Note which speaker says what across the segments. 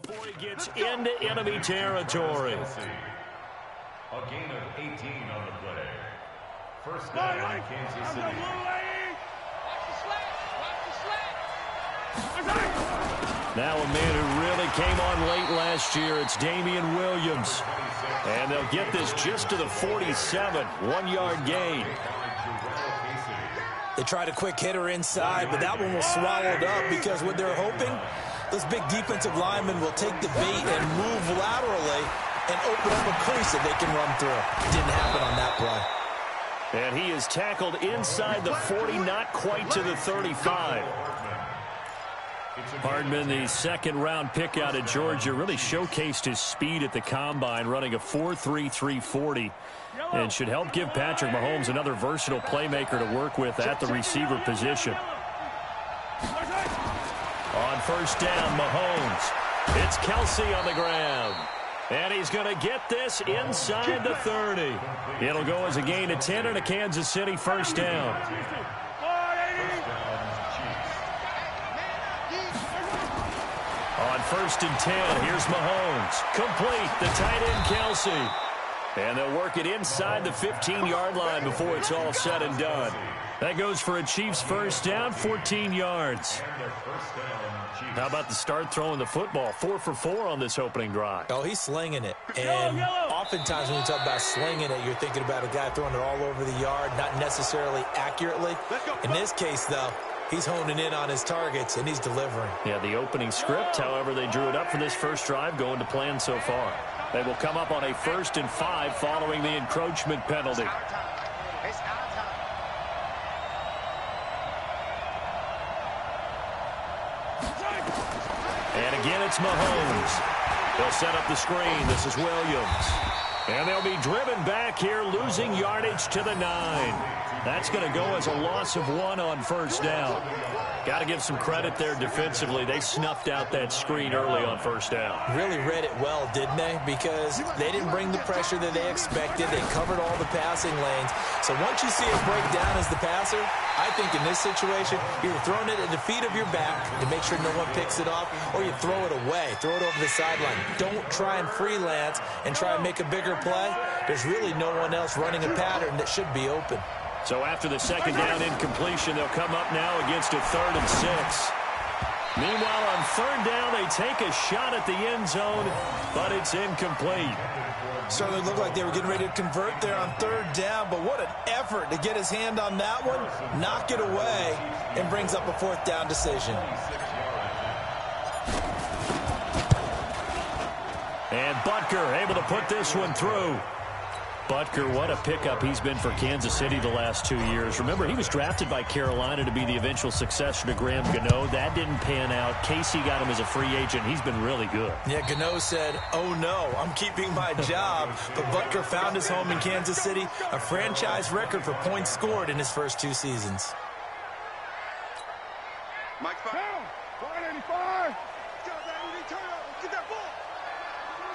Speaker 1: before he gets into enemy territory.
Speaker 2: A gain of 18 on the play. First down, Kansas City.
Speaker 1: Now a man who really came on late last year, it's Damian Williams. And they'll get this just to the 47, 1-yard gain.
Speaker 3: They tried a quick hitter inside, but that one was swallowed up because what they're hoping, those big defensive linemen will take the bait and move laterally and open up a crease that they can run through. Didn't happen on that play.
Speaker 1: And he is tackled inside the 40, not quite to the 35. Hardman, the second-round pick out of Georgia, really showcased his speed at the Combine, running a 4.3 340, and should help give Patrick Mahomes another versatile playmaker to work with at the receiver position. On first down, Mahomes. It's Kelsey on the ground. And he's going to get this inside the 30. It'll go as a gain of 10 and a Kansas City first down. On first and 10, here's Mahomes. Complete, the tight end Kelsey. And they'll work it inside the 15-yard line before it's all said and done. That goes for a Chiefs first down, 14 yards. How about the start throwing the football? 4 for 4 on this opening drive.
Speaker 3: Oh, he's slinging it. And oftentimes when you talk about slinging it, you're thinking about a guy throwing it all over the yard, not necessarily accurately. In this case, though, he's honing in on his targets, and he's delivering.
Speaker 1: Yeah, the opening script, however, they drew it up for this first drive, going to plan so far. They will come up on a 1st and 5 following the encroachment penalty. And again, it's Mahomes. They'll set up the screen. This is Williams. And they'll be driven back here, losing yardage to the 9. That's going to go as a loss of 1 on first down. Got to give some credit there defensively. They snuffed out that screen early on first down.
Speaker 3: Really read it well, didn't they? Because they didn't bring the pressure that they expected. They covered all the passing lanes. So once you see it break down as the passer, I think in this situation, you're throwing it at the feet of your back to make sure no one picks it off, or you throw it away, throw it over the sideline. Don't try and freelance and try and make a bigger play. There's really no one else running a pattern that should be open.
Speaker 1: So after the second down incompletion, they'll come up now against a 3rd and 6. Meanwhile, on 3rd down, they take a shot at the end zone, but it's incomplete.
Speaker 3: Certainly looked like they were getting ready to convert there on 3rd down, but what an effort to get his hand on that one, knock it away, and brings up a 4th down decision.
Speaker 1: And Butker able to put this one through. Butker, what a pickup he's been for Kansas City the last 2 years. Remember, he was drafted by Carolina to be the eventual successor to Graham Gano. That didn't pan out. Casey got him as a free agent. He's been really good.
Speaker 3: Yeah, Gano said, oh no, I'm keeping my job. But Butker found his home in Kansas City, a franchise record for points scored in his first 2 seasons.
Speaker 4: Mike 5. 185. Get that ball.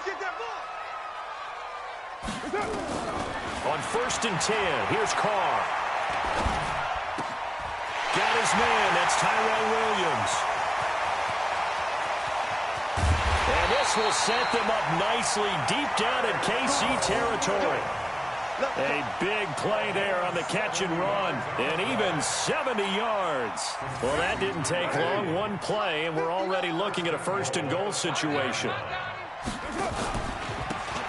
Speaker 4: Get that ball.
Speaker 1: On 1st and 10, here's Carr. Got his man. That's Tyrell Williams. And this will set them up nicely deep down in KC territory. A big play there on the catch and run. And even 70 yards. Well, that didn't take long. One play, and we're already looking at a 1st and goal situation.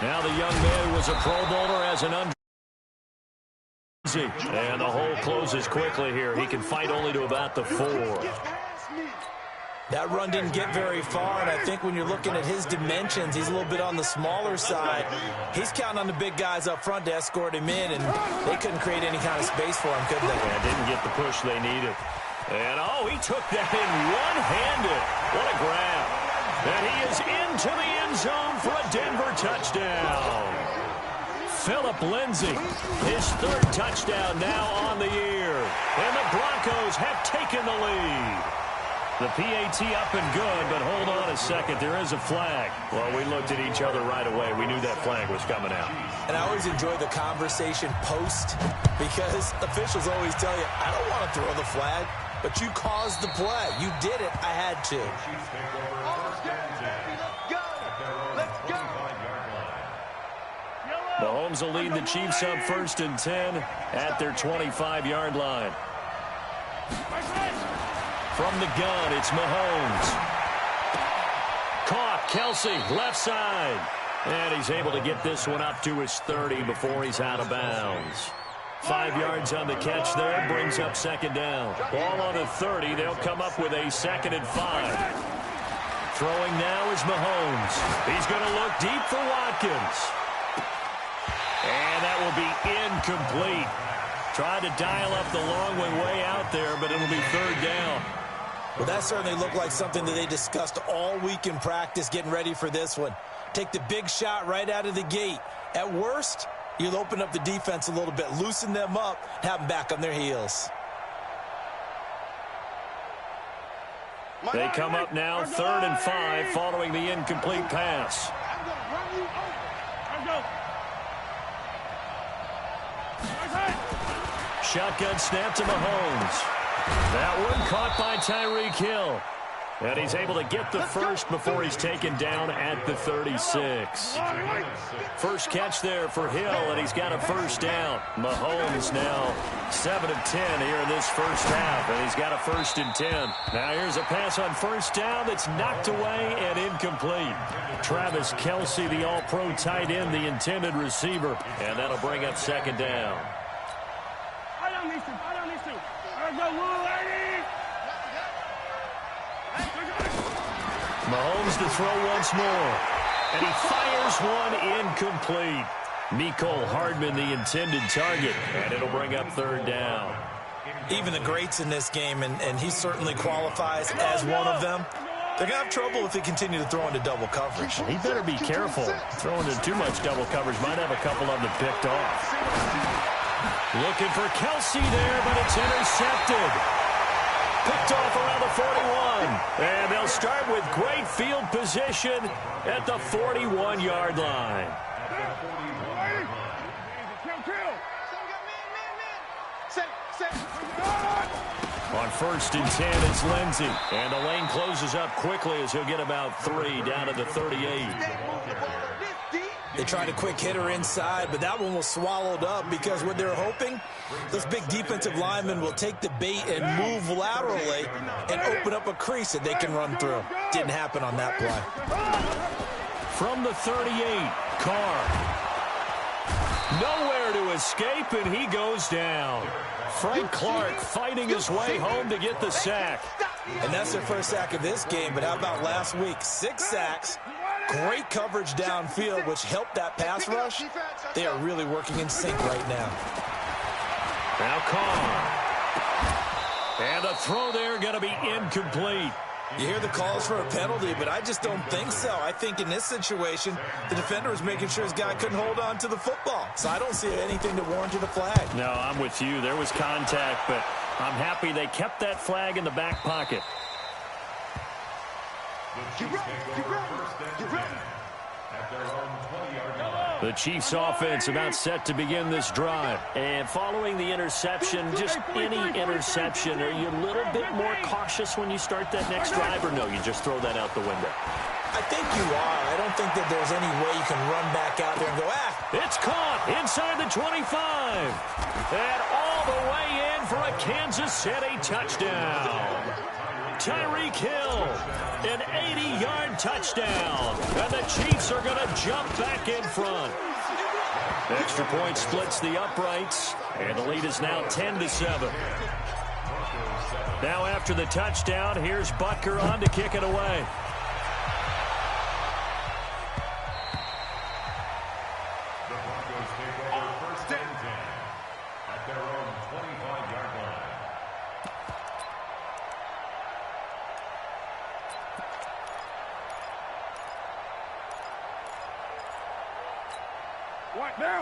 Speaker 1: Now the young man who was a Pro Bowler as an and the hole closes quickly here. He can fight only to about the 4.
Speaker 3: That run didn't get very far, and I think when you're looking at his dimensions, he's a little bit on the smaller side. He's counting on the big guys up front to escort him in, and they couldn't create any kind of space for him, could they?
Speaker 1: Yeah, didn't get the push they needed. And, oh, he took that in one-handed. What a grab. And he is into the end zone for a Denver touchdown. Phillip Lindsay, his 3rd touchdown now on the year. And the Broncos have taken the lead. The PAT up and good, but hold on a second. There is a flag. Well, we looked at each other right away. We knew that flag was coming out.
Speaker 3: And I always enjoy the conversation post because officials always tell you, I don't want to throw the flag, but you caused the play. You did it. I had to.
Speaker 1: Mahomes will lead the Chiefs up 1st and 10 at their 25-yard line. From the gun, it's Mahomes. Caught, Kelsey, left side. And he's able to get this one up to his 30 before he's out of bounds. 5 yards on the catch there, brings up 2nd down. Ball on the 30, they'll come up with a 2nd and 5. Throwing now is Mahomes. He's going to look deep for Watkins. And that will be incomplete. Tried to dial up the long way out there, but it'll be 3rd down.
Speaker 3: Well, that certainly looked like something that they discussed all week in practice getting ready for this one. Take the big shot right out of the gate. At worst, you'll open up the defense a little bit, loosen them up, have them back on their heels.
Speaker 1: They come up now 3rd and 5 following the incomplete pass. Shotgun snap to Mahomes. That one caught by Tyreek Hill. And he's able to get the first before he's taken down at the 36. First catch there for Hill, and he's got a 1st down. Mahomes now 7 of 10 here in this first half, and he's got a 1st and 10. Now here's a pass on 1st down that's knocked away and incomplete. Travis Kelce, the all-pro tight end, the intended receiver, and that'll bring up 2nd down.
Speaker 4: I don't need to. There's no rule, lady.
Speaker 1: Mahomes to throw once more. And he fires one incomplete. Mecole Hardman, the intended target. And it'll bring up 3rd down.
Speaker 3: Even the greats in this game, and he certainly qualifies as one of them, they're going to have trouble if they continue to throw into double coverage.
Speaker 1: He better be careful. Throwing into too much double coverage might have a couple of them picked off. Looking for Kelsey there, but it's intercepted. Picked off around the 41. And they'll start with great field position at the 41-yard line. On 1st and 10, it's Lindsey. And the lane closes up quickly as he'll get about 3 down to the 38.
Speaker 3: They tried a quick hitter inside, but that one was swallowed up because what they're hoping, those big defensive linemen will take the bait and move laterally and open up a crease that they can run through. Didn't happen on that play.
Speaker 1: From the 38, Carr. Nowhere to escape, and he goes down. Frank Clark fighting his way home to get the sack.
Speaker 3: And that's their first sack of this game, but how about last week? 6 sacks. Great coverage downfield, which helped that pass rush. They are really working in sync right now.
Speaker 1: Now Carr. And the throw there going to be incomplete.
Speaker 3: You hear the calls for a penalty, but I just don't think so. I think in this situation, the defender was making sure his guy couldn't hold on to the football. So I don't see anything to warrant a flag.
Speaker 1: No, I'm with you. There was contact, but I'm happy they kept that flag in the back pocket. The Chiefs offense about set to begin this drive. And following the interception, just any interception, are you a little bit more cautious when you start that next drive, or no, you just throw that out the window?
Speaker 3: I think you are. I don't think that there's any way you can run back out there and go,
Speaker 1: It's caught inside the 25. And all the way in for a Kansas City touchdown. Tyreek Hill, an 80-yard touchdown. And the Chiefs are going to jump back in front. Extra point splits the uprights, and the lead is now 10-7. Now after the touchdown, here's Butker on to kick it away.
Speaker 2: The Broncos take over 1st and 10 at their own 25-yard line.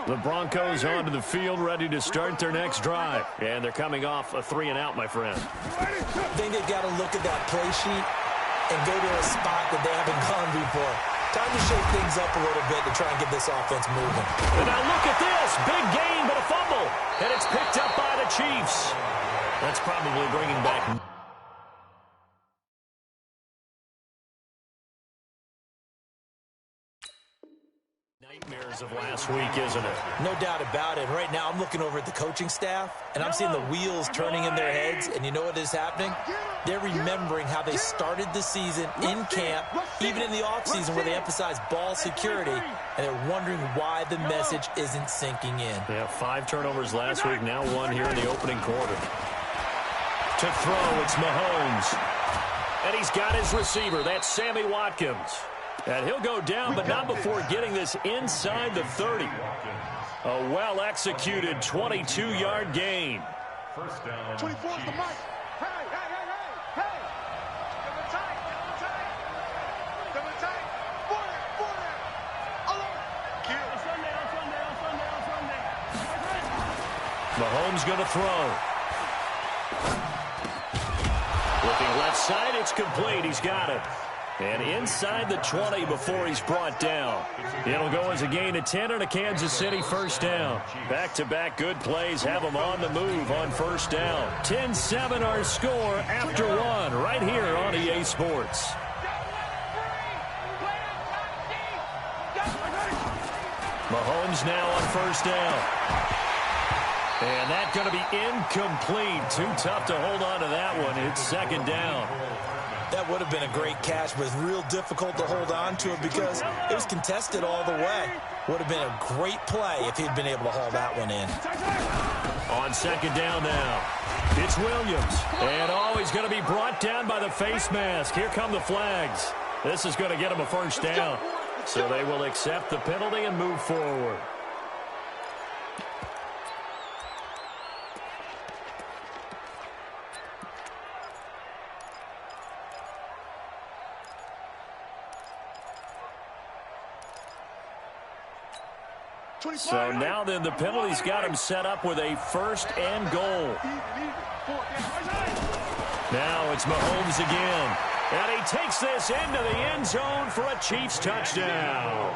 Speaker 1: The Broncos onto the field, ready to start their next drive. And they're coming off a 3-and-out, my friend.
Speaker 3: I think they've got to look at that play sheet and go to a spot that they haven't gone before. Time to shake things up a little bit to try and get this offense moving.
Speaker 1: And now look at this. Big gain, but a fumble. And it's picked up by the Chiefs. That's probably bringing back... Nightmares of last week, isn't it?
Speaker 3: No doubt about it. Right now, I'm looking over at the coaching staff, and I'm seeing the wheels turning in their heads, and you know what is happening? They're remembering how they started the season in camp, even in the offseason where they emphasized ball security, and they're wondering why the message isn't sinking in.
Speaker 1: Yeah, 5 turnovers last week, now 1 here in the opening quarter. To throw, it's Mahomes. And he's got his receiver. That's Sammy Watkins. And he'll go down, but not before getting this inside the 30. A well-executed 22-yard gain.
Speaker 2: First down.
Speaker 4: 24 is the mic. Hey, hey, hey, hey, hey. Give it tight, give it tight. For that. Alert. Kill. Sunday.
Speaker 1: Mahomes going to throw. Looking left side, it's complete. He's got it. And inside the 20 before he's brought down. It'll go as a gain of 10 and a Kansas City first down. Back-to-back good plays have them on the move on first down. 10-7 our score after 1 right here on EA Sports. Mahomes now on first down. And that's going to be incomplete. Too tough to hold on to that one. It's second down.
Speaker 3: That would have been a great catch, but it's real difficult to hold on to it because it was contested all the way. Would have been a great play if he'd been able to haul that one in.
Speaker 1: On second down now, it's Williams. And he's going to be brought down by the face mask. Here come the flags. This is going to get him a first down. So they will accept the penalty and move forward. So now then the penalty's got him set up with a first and goal. Now it's Mahomes again. And he takes this into the end zone for a Chiefs touchdown.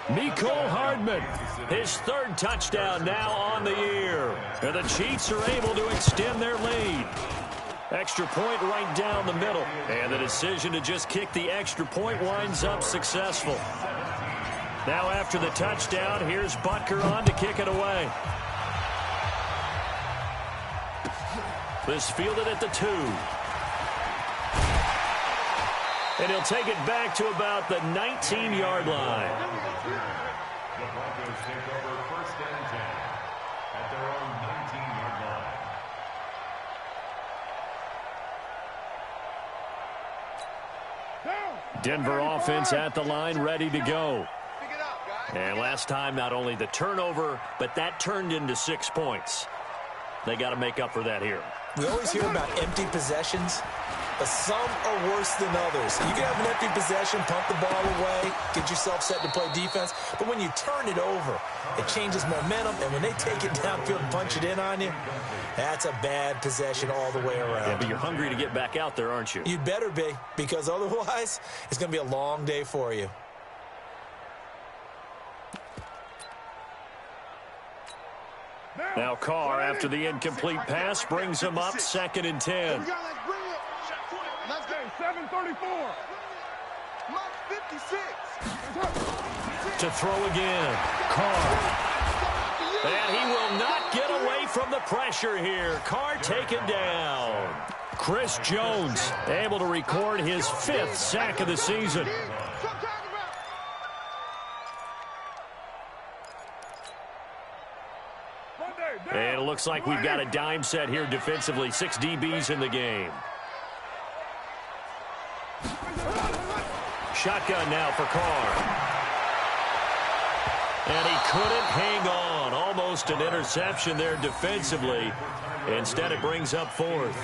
Speaker 1: Mecole Hardman, his 3rd touchdown now on the year. And the Chiefs are able to extend their lead. Extra point right down the middle. And the decision to just kick the extra point winds up successful. Now after the touchdown, here's Butker on to kick it away. This fielded at the 2. And he'll take it back to about the 19-yard line.
Speaker 2: The Broncos take over first and 10 at their own 19-yard line.
Speaker 1: Denver offense at the line, ready to go. And last time, not only the turnover, but that turned into 6 points. They got to make up for that here.
Speaker 3: We always hear about empty possessions, but some are worse than others. You can have an empty possession, pump the ball away, get yourself set to play defense, but when you turn it over, it changes momentum, and when they take it downfield and punch it in on you, that's a bad possession all the way around.
Speaker 1: Yeah, but you're hungry to get back out there, aren't you?
Speaker 3: You'd better be, because otherwise, it's going to be a long day for you.
Speaker 1: Now Carr, after the incomplete pass, brings him up 2nd and 10.
Speaker 4: Let's go, 7:34. 56.
Speaker 1: To throw again, Carr. And he will not get away from the pressure here. Carr taken down. Chris Jones able to record his 5th sack of the season. And it looks like we've got a dime set here defensively. 6 DBs in the game. Shotgun now for Carr. And he couldn't hang on. Almost an interception there defensively. Instead, it brings up 4th.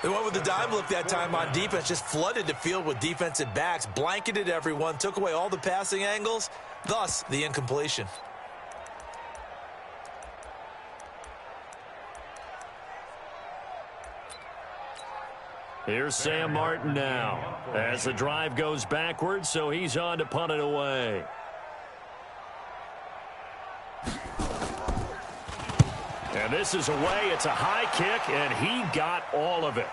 Speaker 3: They went with the dime look that time on defense, just flooded the field with defensive backs, blanketed everyone, took away all the passing angles, thus the incompletion.
Speaker 1: Here's Sam Martin now as the drive goes backwards, so he's on to punt it away. And this is away. It's a high kick, and he got all of it.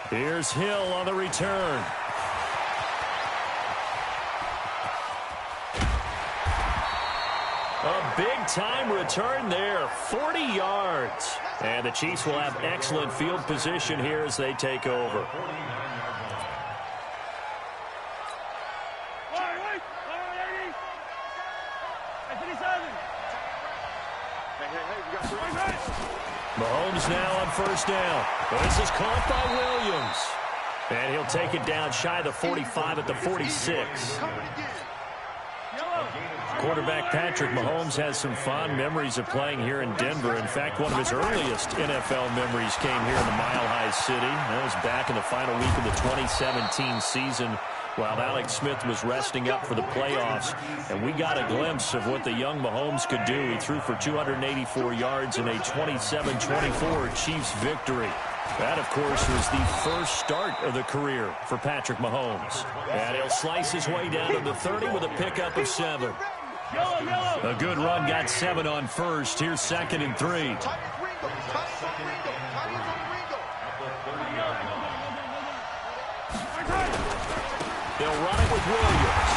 Speaker 1: Here's Hill on the return. A big-time return there, 40 yards. And the Chiefs will have excellent field position here as they take over. Mahomes now on first down. This is caught by Williams. And he'll take it down shy of the 45 at the 46. Quarterback Patrick Mahomes has some fond memories of playing here in Denver. In fact, one of his earliest NFL memories came here in the Mile High City. That was back in the final week of the 2017 season while Alex Smith was resting up for the playoffs. And we got a glimpse of what the young Mahomes could do. He threw for 284 yards in a 27-24 Chiefs victory. That, of course, was the first start of the career for Patrick Mahomes. And he'll slice his way down to the 30 with a pickup of 7. A good run, got 7 on first. Here's 2nd and 3. They'll run it with Williams.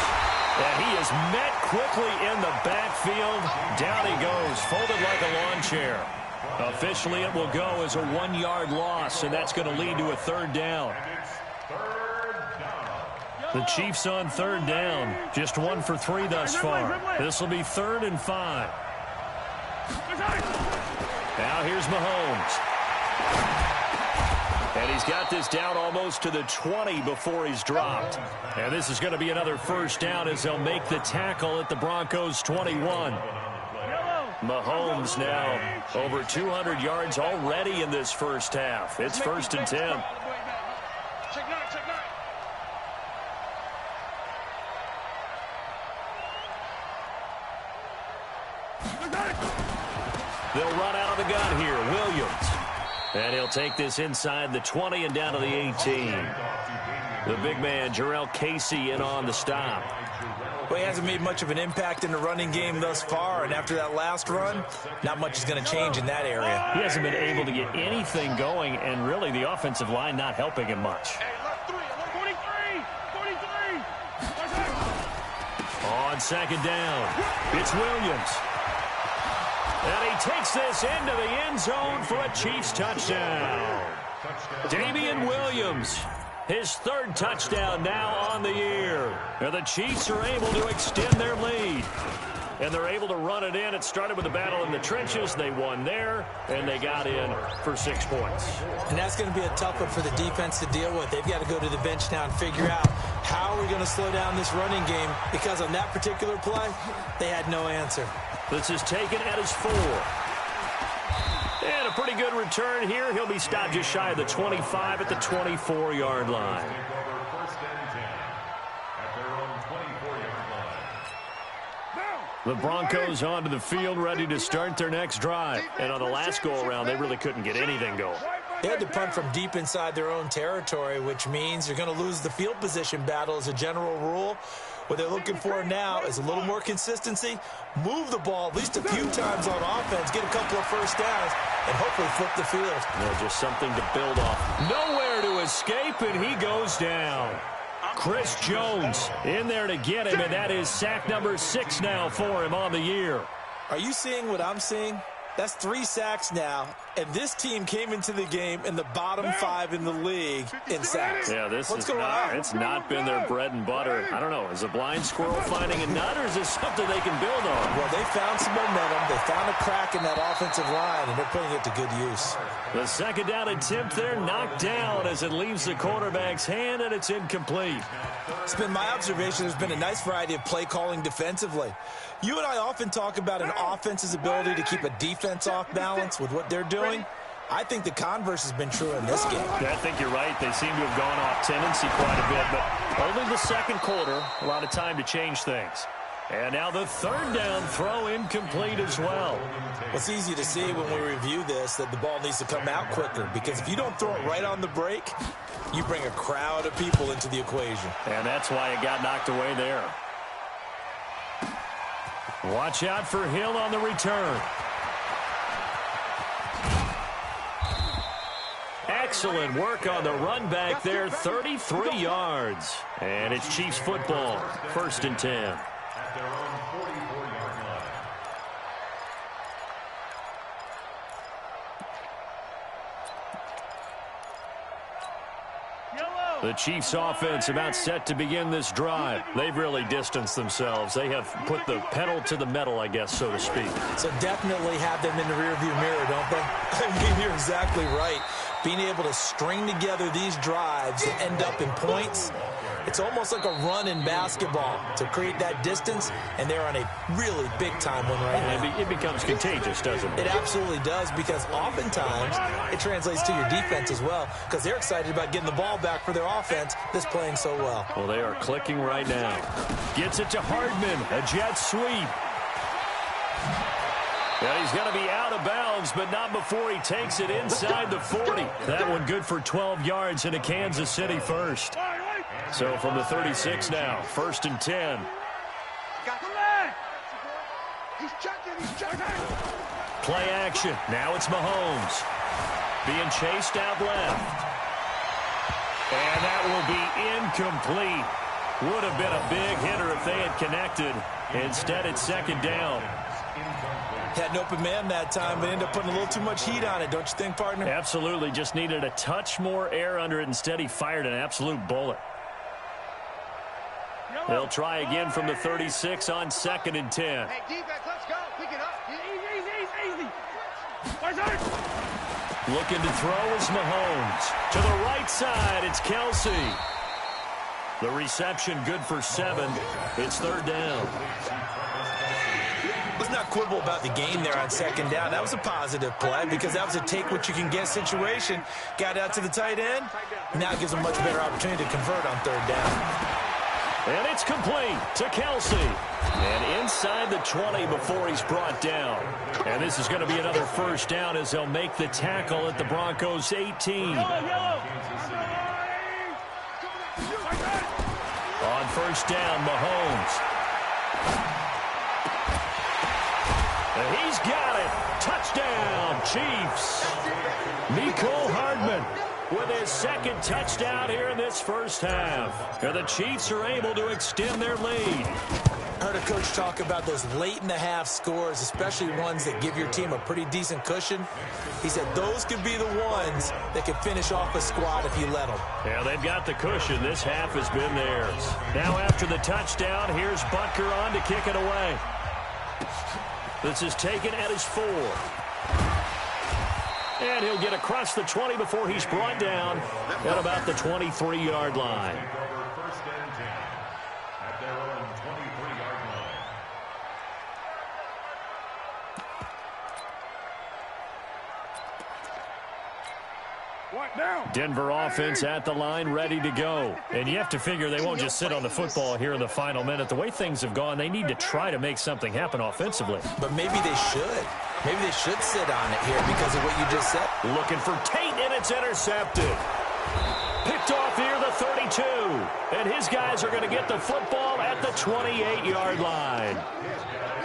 Speaker 1: And he is met quickly in the backfield. Down he goes, folded like a lawn chair. Officially, it will go as a 1-yard loss, and that's going to lead to a 3rd down. The Chiefs on 3rd down. Just 1 for 3 thus far. This will be 3rd and 5. Now here's Mahomes. And he's got this down almost to the 20 before he's dropped. And this is going to be another first down as they'll make the tackle at the Broncos' 21. Mahomes now over 200 yards already in this first half. It's 1st and 10. They'll run out of the gun here. Williams. And he'll take this inside the 20 and down to the 18. The big man, Jarrell Casey, in on the stop.
Speaker 3: Well, he hasn't made much of an impact in the running game thus far, and after that last run, not much is going to change in that area.
Speaker 1: He hasn't been able to get anything going, and really the offensive line not helping him much. On 2nd down, it's Williams. And he takes this into the end zone for a Chiefs touchdown. Damian Williams, his 3rd touchdown now on the year. And the Chiefs are able to extend their lead. And they're able to run it in. It started with a battle in the trenches. They won there, and they got in for 6 points.
Speaker 3: And that's going to be a tough one for the defense to deal with. They've got to go to the bench now and figure out how are we going to slow down this running game, because on that particular play, they had no answer.
Speaker 1: This is taken at his 4. And a pretty good return here. He'll be stopped just shy of the 25 at the 24-yard line. The Broncos onto the field, ready to start their next drive. And on the last go-around, they really couldn't get anything going.
Speaker 3: They had to punt from deep inside their own territory, which means you're going to lose the field position battle as a general rule. What they're looking for now is a little more consistency, move the ball at least a few times on offense, get a couple of first downs, and hopefully flip the field.
Speaker 1: Just something to build off. Nowhere to escape, and he goes down. Chris Jones in there to get him, and that is sack number 6 now for him on the year.
Speaker 3: Are you seeing what I'm seeing? That's 3 sacks now, and this team came into the game in the bottom 5 in the league in sacks.
Speaker 1: Yeah,
Speaker 3: What's
Speaker 1: it's not been their bread and butter. I don't know, is a blind squirrel finding a nut, or is this something they can build on?
Speaker 3: Well, they found some momentum. They found a crack in that offensive line, and they're putting it to good use.
Speaker 1: The 2nd down attempt there knocked down as it leaves the quarterback's hand, and it's incomplete.
Speaker 3: It's been my observation there's been a nice variety of play calling defensively. You and I often talk about an offense's ability to keep a defense off balance with what they're doing. I think the converse has been true in this game.
Speaker 1: Yeah, I think you're right. They seem to have gone off tendency quite a bit, but only the 2nd quarter, a lot of time to change things. And now the 3rd down throw incomplete as well.
Speaker 3: It's easy to see when we review this that the ball needs to come out quicker, because if you don't throw it right on the break, you bring a crowd of people into the equation.
Speaker 1: And that's why it got knocked away there. Watch out for Hill on the return. Excellent work on the run back there, 33 yards. And it's Chiefs football, 1st and 10. The Chiefs offense about set to begin this drive. They've really distanced themselves. They have put the pedal to the metal, I guess, so to speak.
Speaker 3: So definitely have them in the rearview mirror, don't they? I mean, you're exactly right. Being able to string together these drives that end up in points, it's almost like a run in basketball to create that distance, and they're on a really big-time one right now.
Speaker 1: It becomes contagious, doesn't it?
Speaker 3: It absolutely does, because oftentimes it translates to your defense as well, because they're excited about getting the ball back for their offense that's playing so well.
Speaker 1: Well, they are clicking right now. Gets it to Hardman, a jet sweep. And he's going to be out of bounds, but not before he takes it inside the 40. That one good for 12 yards into Kansas City first. So from the 36 now, 1st and 10.
Speaker 4: He's checking.
Speaker 1: Play action. Now it's Mahomes. Being chased out left. And that will be incomplete. Would have been a big hitter if they had connected. Instead, it's 2nd down.
Speaker 3: Had an open man that time, but ended up putting a little too much heat on it, don't you think, partner?
Speaker 1: Absolutely. Just needed a touch more air under it. Instead, he fired an absolute bullet. They'll try again from the 36 on 2nd and 10.
Speaker 4: Hey, defense, let's go. Pick it up. Easy.
Speaker 1: Looking to throw is Mahomes. To the right side, it's Kelsey. The reception good for 7. It's 3rd down.
Speaker 3: Let's not quibble about the game there on 2nd down. That was a positive play because that was a take-what-you-can-get situation. Got out to the tight end. Now it gives them a much better opportunity to convert on 3rd down.
Speaker 1: And it's complete to Kelsey. And inside the 20 before he's brought down. And this is going to be another 1st down as they'll make the tackle at the Broncos' 18. On 1st down, Mahomes. And he's got it. Touchdown, Chiefs. Mecole Hardman with his 2nd touchdown here in this 1st half. And the Chiefs are able to extend their lead.
Speaker 3: Heard a coach talk about those late-in-the-half scores, especially ones that give your team a pretty decent cushion. He said those could be the ones that could finish off a squad if you let them.
Speaker 1: Yeah, they've got the cushion. This half has been theirs. Now after the touchdown, here's Butker on to kick it away. This is taken at his 4. And he'll get across the 20 before he's brought down at about the 23-yard line. Denver offense at the line, ready to go. And you have to figure they won't just sit on the football here in the final minute. The way things have gone, they need to try to make something happen offensively.
Speaker 3: But maybe they should. Maybe they should sit on it here because of what you just said.
Speaker 1: Looking for Tate, and it's intercepted. Picked off here, the 32. And his guys are going to get the football at the 28-yard line.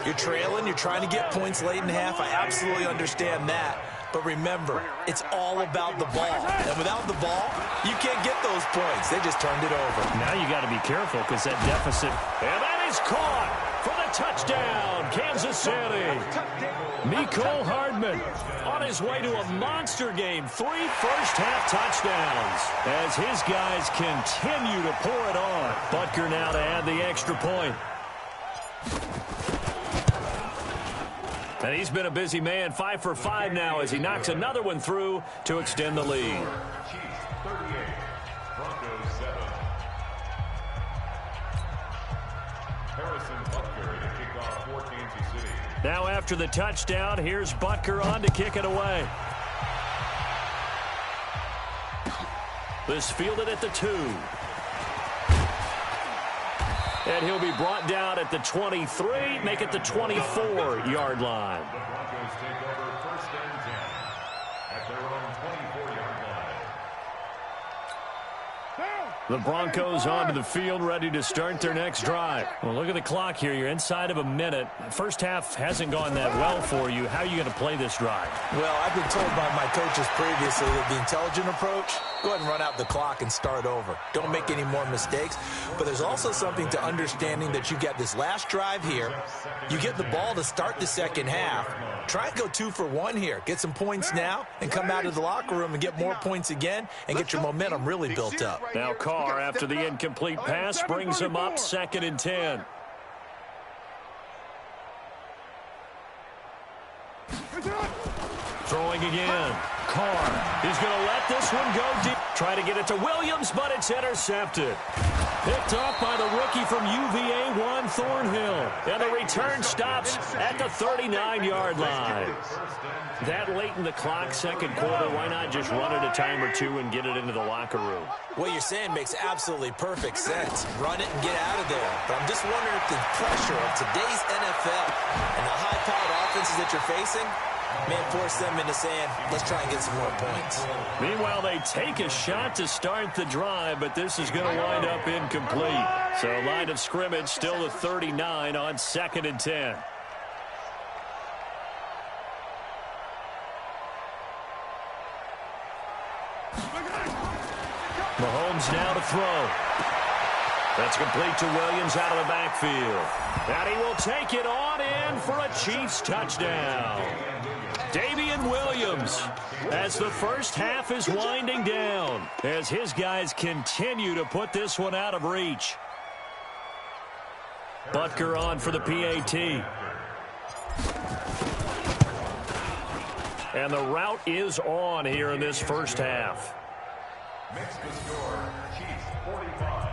Speaker 3: You're trailing. You're trying to get points late in half. I absolutely understand that. But remember, it's all about the ball. And without the ball, you can't get those points. They just turned it over.
Speaker 1: Now you got to be careful because that deficit. And that is caught for the touchdown, Kansas City. Mecole Hardman on his way to a monster game. 3 first-half touchdowns as his guys continue to pour it on. Butker now to add the extra point. And he's been a busy man, 5 for 5 now as he knocks another one through to extend the lead.
Speaker 2: Chiefs 38, Broncos 7. Harrison Butker to kick off for Kansas City.
Speaker 1: Now after the touchdown, here's Butker on to kick it away. This fielded at the 2. And he'll be brought down at the 23, make it the 24-yard line.
Speaker 2: The Broncos take over 1st and 10 at their own 24-yard line.
Speaker 1: The Broncos onto the field, ready to start their next drive. Well, look at the clock here. You're inside of a minute. First half hasn't gone that well for you. How are you going to play this drive?
Speaker 3: Well, I've been told by my coaches previously that the intelligent approach, go ahead and run out the clock and start over. Don't make any more mistakes. But there's also something to understanding that you got this last drive here. You get the ball to start the second half. Try and go 2 for 1 here. Get some points now and come out of the locker room and get more points again and get your momentum really built up.
Speaker 1: Now Carr, after the incomplete pass, brings him up 2nd and 10. Throwing again. Carr is going to let this one go deep. Try to get it to Williams, but it's intercepted. Picked off by the rookie from UVA, Juan Thornhill. And the return stops at the 39-yard line. That late in the clock, second quarter, why not just run it a time or two and get it into the locker room?
Speaker 3: What you're saying makes absolutely perfect sense. Run it and get out of there. But I'm just wondering if the pressure of today's NFL and the high-powered offenses that you're facing may force them into saying, let's try and get some more points.
Speaker 1: Meanwhile, they take a shot to start the drive, but this is going to wind up incomplete. So line of scrimmage still the 39 on 2nd and 10. Mahomes now to throw. That's complete to Williams out of the backfield. And he will take it on in for a Chiefs touchdown. Damian Williams, as the first half is winding down, as his guys continue to put this one out of reach. Butker on for the PAT. And the route is on here in this first half.
Speaker 2: Makes the score, Chiefs 45,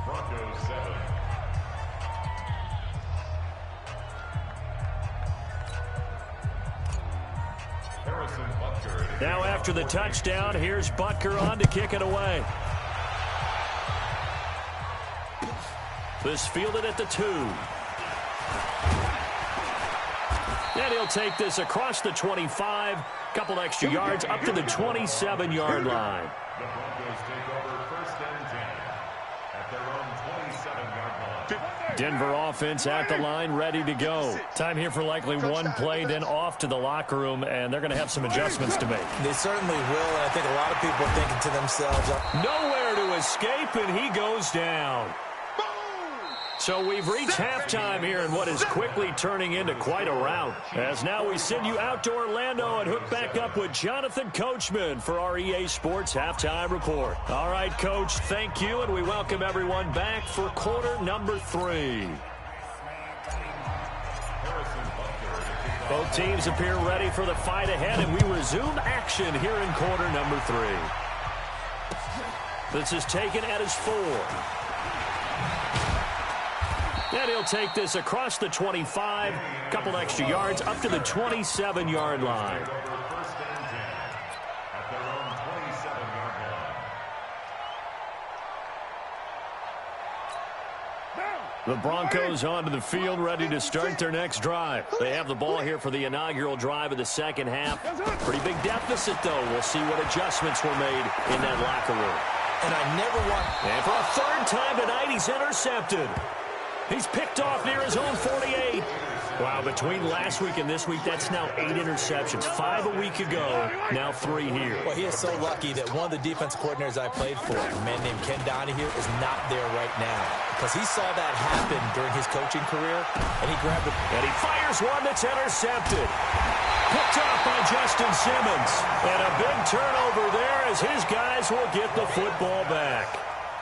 Speaker 2: Broncos 7. Harrison Butker.
Speaker 1: Now after the touchdown, here's Butker on to kick it away. This fielded at the 2. And he'll take this across the 25, couple extra yards up to the 27-yard line.
Speaker 2: The Broncos take over 1st and 10 at their own 27-yard line.
Speaker 1: Denver offense at the line, ready to go. Time here for likely one play, then off to the locker room, and they're going to have some adjustments to make.
Speaker 3: They certainly will, and I think a lot of people are thinking to themselves,
Speaker 1: nowhere to escape, and he goes down. So we've reached halftime here in what is quickly turning into quite a rout. As now we send you out to Orlando and hook back up with Jonathan Coachman for our EA Sports Halftime Report. All right, Coach, thank you, and we welcome everyone back for quarter number 3. Both teams appear ready for the fight ahead, and we resume action here in quarter number 3. This is taken at his 4. And he'll take this across the 25, couple extra yards up to the 27-yard line. The Broncos onto the field, ready to start their next drive. They have the ball here for the inaugural drive of the second half. Pretty big deficit, though. We'll see what adjustments were made in that locker room.
Speaker 3: And I never want...
Speaker 1: And for a third time tonight, he's intercepted. He's picked off near his own 48. Wow, between last week and this week, that's now 8 interceptions. 5 a week ago, now 3 here.
Speaker 3: Well, he is so lucky that one of the defense coordinators I played for, a man named Ken Donahue, is not there right now. Because he saw that happen during his coaching career, and he grabbed it.
Speaker 1: And he fires one that's intercepted. Picked off by Justin Simmons. And a big turnover there as his guys will get the football back.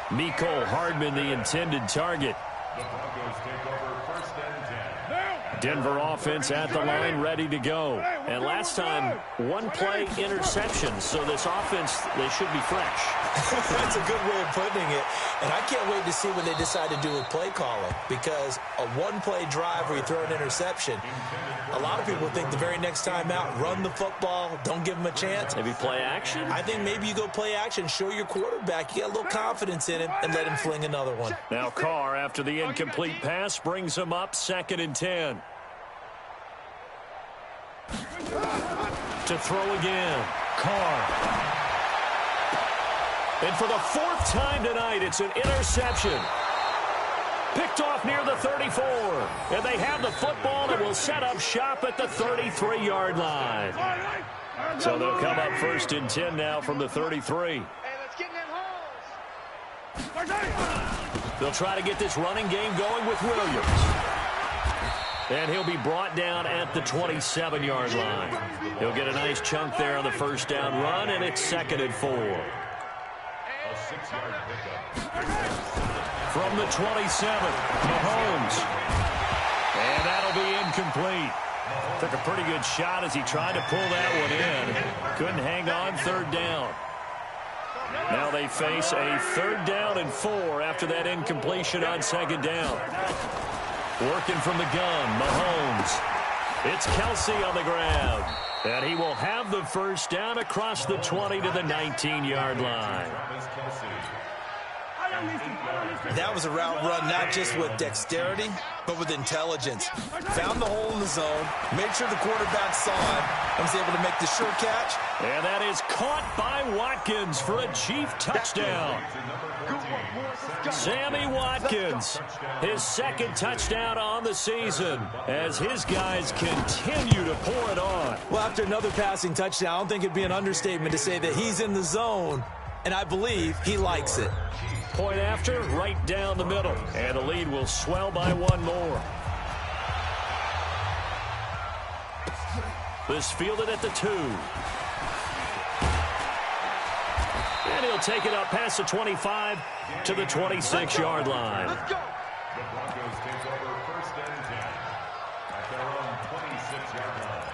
Speaker 1: Mecole Hardman, the intended target.
Speaker 2: The Broncos take over 1st and 10.
Speaker 1: Denver offense at the line, ready to go. And last time, one play interception. So this offense, they should be fresh.
Speaker 3: That's a good way of putting it. And I can't wait to see what they decide to do with play calling. Because a one-play drive where you throw an interception, a lot of people think the very next time out, run the football, don't give them a chance.
Speaker 1: Maybe play action?
Speaker 3: I think maybe you go play action, show your quarterback, you get a little confidence in him, and let him fling another one.
Speaker 1: Now Carr, after the incomplete pass, brings him up 2nd and 10. To throw again. Carr. And for the fourth time tonight, it's an interception. Picked off near the 34. And they have the football and will set up shop at the 33-yard line. So they'll come up 1st and 10 now from the 33.
Speaker 4: Hey, let's get in them holes.
Speaker 1: They'll try to get this running game going with Williams. And he'll be brought down at the 27-yard line. He'll get a nice chunk there on the first down run, and it's 2nd and 4.
Speaker 2: A 6-yard pickup.
Speaker 1: From the 27, Mahomes. And that'll be incomplete. Took a pretty good shot as he tried to pull that one in. Couldn't hang on, 3rd down. Now they face a 3rd down and 4 after that incompletion on 2nd down. Working from the gun, Mahomes. It's Kelsey on the ground. And he will have the first down across the 20 to the 19-yard line.
Speaker 3: That was a route run not just with dexterity, but with intelligence. Found the hole in the zone, made sure the quarterback saw it, and was able to make the sure catch.
Speaker 1: And that is caught by Watkins for a Chief touchdown. Sammy Watkins, his 2nd touchdown on the season as his guys continue to pour it on.
Speaker 3: Well, after another passing touchdown, I don't think it'd be an understatement to say that he's in the zone, and I believe he likes it.
Speaker 1: Point after, right down the middle. And the lead will swell by 1 more. This fielded at the 2. And he'll take it up past the 25 to the 26-yard line.
Speaker 4: Let's go.
Speaker 2: The Broncos take over 1st and 10 at their own 26-yard line.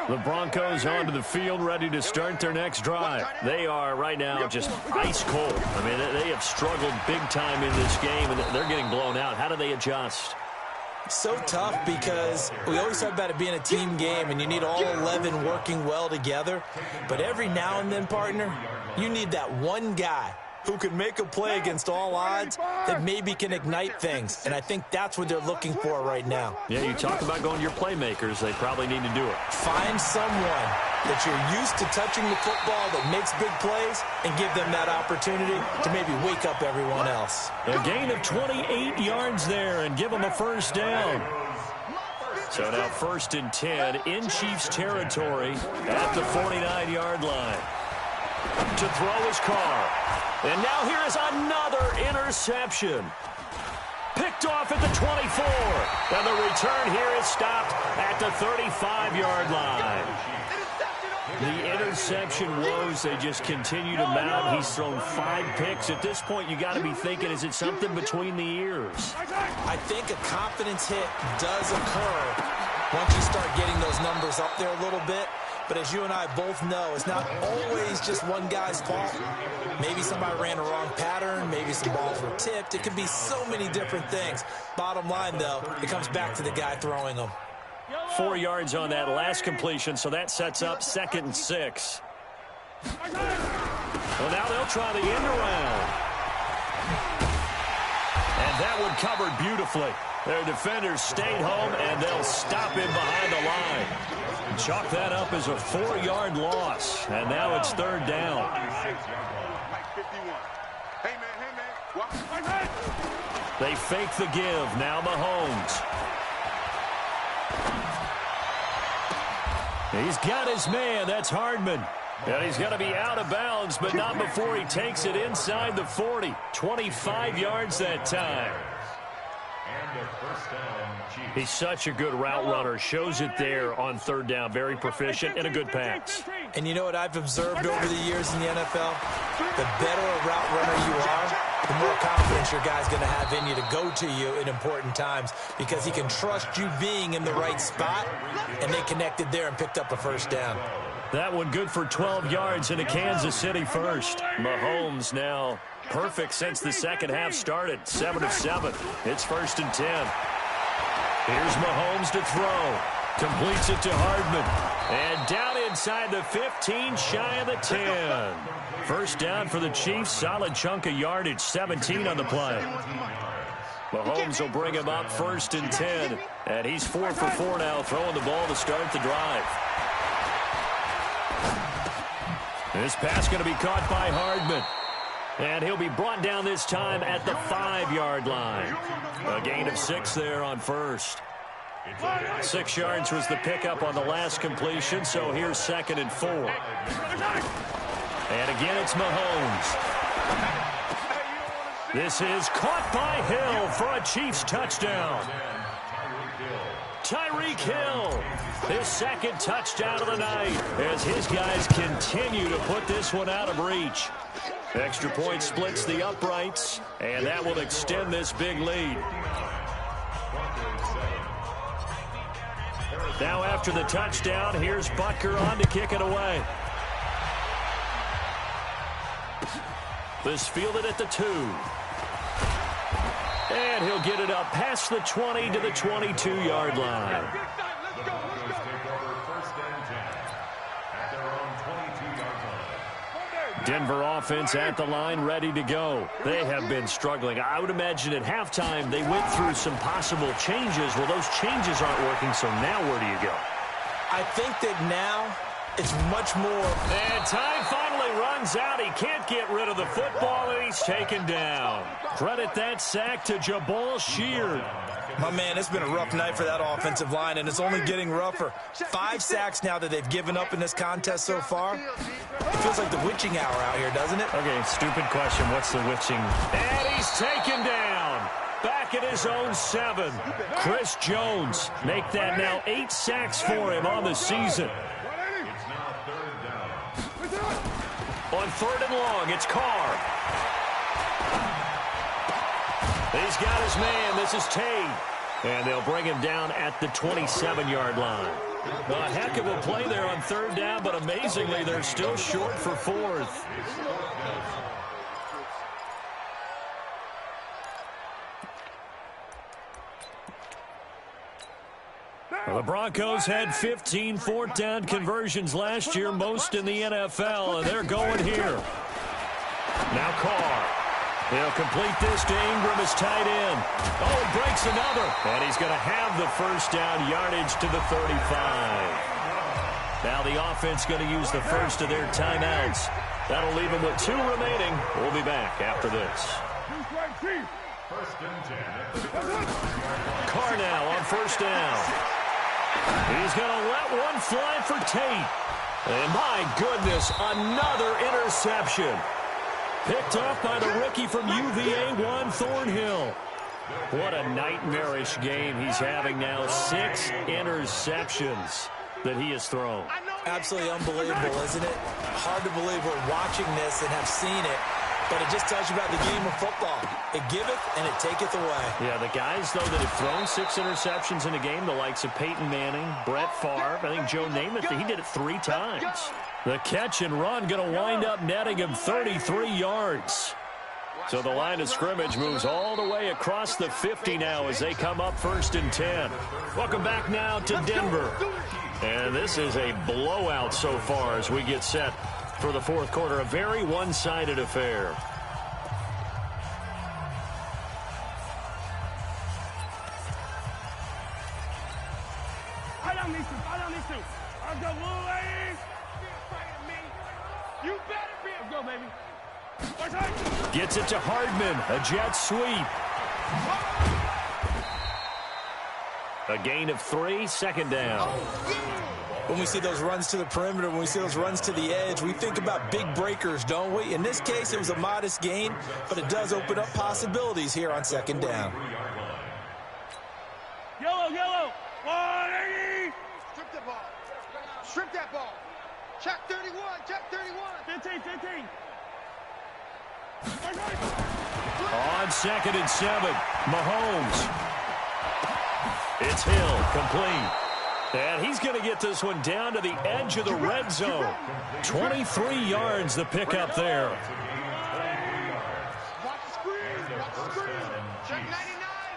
Speaker 1: The Broncos onto the field, ready to start their next drive. They are right now just ice cold. I mean, they have struggled big time in this game, and they're getting blown out. How do they adjust?
Speaker 3: So tough because we always talk about it being a team game, and you need all 11 working well together. But every now and then, partner, you need that one guy who can make a play against all odds that maybe can ignite things. And I think that's what they're looking for right now.
Speaker 1: Yeah, you talk about going to your playmakers. They probably need to do it.
Speaker 3: Find someone that you're used to touching the football that makes big plays and give them that opportunity to maybe wake up everyone else.
Speaker 1: A gain of 28 yards there and give them a first down. So now 1st and 10 in Chiefs territory at the 49-yard line. To throw his car. And now here is another interception. Picked off at the 24. And the return here is stopped at the 35-yard line. The interception woes, they just continue to mount. He's thrown 5 picks. At this point, you got to be thinking, is it something between the ears?
Speaker 3: I think a confidence hit does occur once you start getting those numbers up there a little bit. But as you and I both know, it's not always just one guy's fault. Maybe somebody ran a wrong pattern. Maybe some balls were tipped. It could be so many different things. Bottom line, though, it comes back to the guy throwing them.
Speaker 1: 4 yards on that last completion, so that sets up 2nd and 6. Well, now they'll try the end around. And that one covered beautifully. Their defenders stayed home, and they'll stop him behind the line. Chalk that up as a 4-yard loss, and now it's 3rd down. They fake the give. Now Mahomes. He's got his man. That's Hardman. And he's going to be out of bounds, but not before he takes it inside the 40. 25 yards that time. He's such a good route runner. Shows it there on 3rd down. Very proficient and a good pass.
Speaker 3: And you know what I've observed over the years in the NFL? The better a route runner you are, the more confidence your guy's going to have in you to go to you in important times because he can trust you being in the right spot, and they connected there and picked up a first down.
Speaker 1: That one good for 12 yards into Kansas City first. Mahomes now perfect since the second half started. 7 of 7. It's 1st and 10. Here's Mahomes to throw. Completes it to Hardman. And down inside the 15, shy of the 10. First down for the Chiefs. Solid chunk of yardage. 17 on the play. Mahomes will bring him up 1st and 10. And he's 4 for 4 now, throwing the ball to start the drive. This pass going to be caught by Hardman. And he'll be brought down this time at the 5-yard line. A gain of 6 there on first. 6 yards was the pickup on the last completion, so here's 2nd and 4. And again, it's Mahomes. This is caught by Hill for a Chiefs touchdown. Tyreek Hill, his 2nd touchdown of the night as his guys continue to put this one out of reach. Extra point splits the uprights, and that will extend this big lead. Now after the touchdown, here's Butker on to kick it away. This fielded at the 2. And he'll get it up past the 20 to the 22-yard line. Denver offense at the line, ready to go. They have been struggling. I would imagine at halftime they went through some possible changes. Well, those changes aren't working, so now where do you go?
Speaker 3: I think that now it's much more.
Speaker 1: And time finally runs out. He can't get rid of the football, and he's taken down. Credit that sack to Jabal Sheard.
Speaker 3: My man, it's been a rough night for that offensive line, and it's only getting rougher. 5 sacks now that they've given up in this contest so far. It feels like the witching hour out here, doesn't it?
Speaker 1: Okay, stupid question. What's the witching? And he's taken down. Back at his own 7. Chris Jones make that now 8 sacks for him on the season. On 3rd and long, it's Carr. He's got his man. This is Tate. And they'll bring him down at the 27-yard line. A heck of a play there on 3rd down, but amazingly, they're still short for 4th. The Broncos had 15 4th-down conversions last year, most in the NFL, and they're going here. Now Carr. He'll complete this to Ingram as tight end. Oh, it breaks another. And he's going to have the 1st down yardage to the 35. Now the offense going to use the first of their timeouts. That'll leave them with 2 remaining. We'll be back after this. Carr now on 1st down. He's going to let one fly for Tate. And my goodness, another interception. Picked up by the rookie from UVA, Juan Thornhill. What a nightmarish game he's having now. 6 interceptions that he has thrown.
Speaker 3: Absolutely unbelievable, isn't it? Hard to believe we're watching this and have seen it. But it just tells you about the game of football. It giveth and it taketh away.
Speaker 1: Yeah, the guys, though, that have thrown 6 interceptions in a game, the likes of Peyton Manning, Brett Favre, I think Joe Namath, he did it 3 times. The catch and run going to wind up netting him 33 yards. So the line of scrimmage moves all the way across the 50 now as they come up 1st and 10. Welcome back now to Denver. And this is a blowout so far as we get set for the 4th quarter. A very one-sided affair.
Speaker 4: I don't need to. I'll go, ladies. You better be. Let's go, baby.
Speaker 1: Gets it to Hardman. A jet sweep. A gain of 3, 2nd down.
Speaker 3: When we see those runs to the perimeter, when we see those runs to the edge, we think about big breakers, don't we? In this case, it was a modest gain, but it does open up possibilities here on 2nd down.
Speaker 4: Yellow. 180. Strip the ball. Strip that ball. Check 31. 15.
Speaker 1: On 2nd and 7, Mahomes. It's Hill, complete. And he's going to get this one down to the edge of the red zone. 23 yards the pickup there.
Speaker 4: Watch the screen. Check 99.